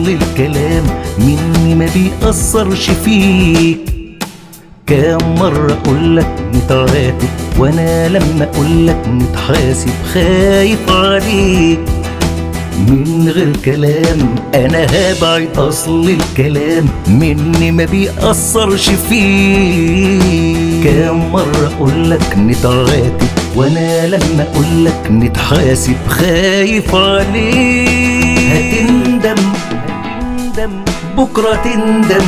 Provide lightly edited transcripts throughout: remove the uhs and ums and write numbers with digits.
أصل الكلام مني ما بيأثرش فيك. كام مرة أقولك نتعاتب وأنا لما أقولك نتحاسب خايف عليك. من غير كلام أنا هبعد، أصل الكلام مني ما بيأثرش فيك. كام مرة أقولك نتعاتب وأنا لما أقولك نتحاسب خايف عليك. هتندم بكرة تندم،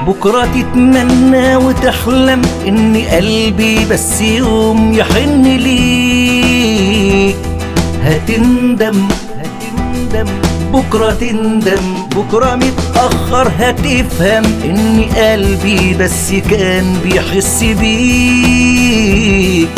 بكرة تتمنى وتحلم إن قلبي بس يوم يحن ليك. هتندم بكرة تندم، بكرة متأخر هتفهم إن قلبي بس كان بيحس بيك.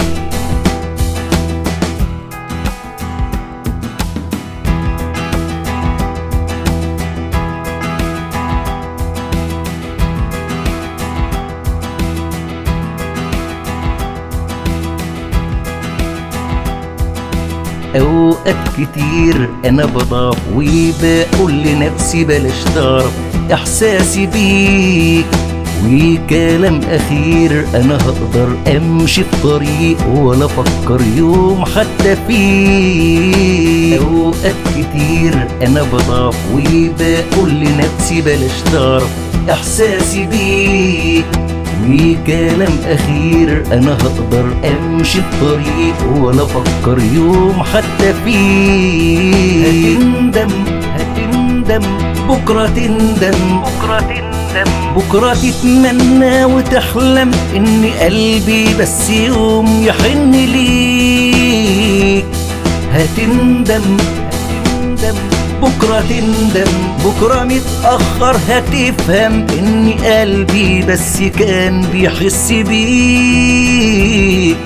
أوقات كتير أنا بضعف وبقول لنفسي بلاش تعرف إحساسي بيك. وكلام أخير أنا هقدر أمشي في طريق ولا أفكر يوم حتى فيك. أوقات كتير أنا بضعف وبقول لنفسي بلاش تعرف إحساسي بيك. وكلام أخير أنا هقدر أمشي الطريق ولا أفكر يوم حتى فيه. هتندم بكرة تندم، بكرة تتمنى وتحلم إن قلبي بس يوم يحن ليك. هتندم بكرة تندم، بكرة متأخر هتفهم إن قلبي بس كان بيحس بيك.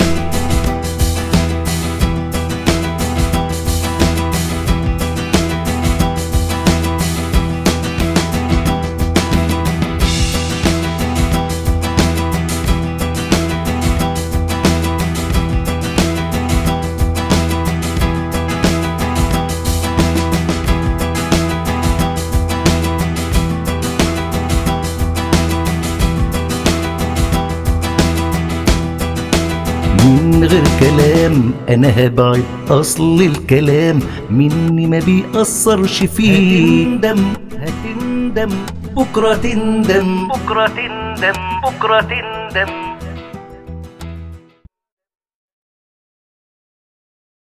من غير كلام أنا هبعد، أصل الكلام مني ما بيأثرش فيك. هتندم بكرة تندم، بكرة تندم.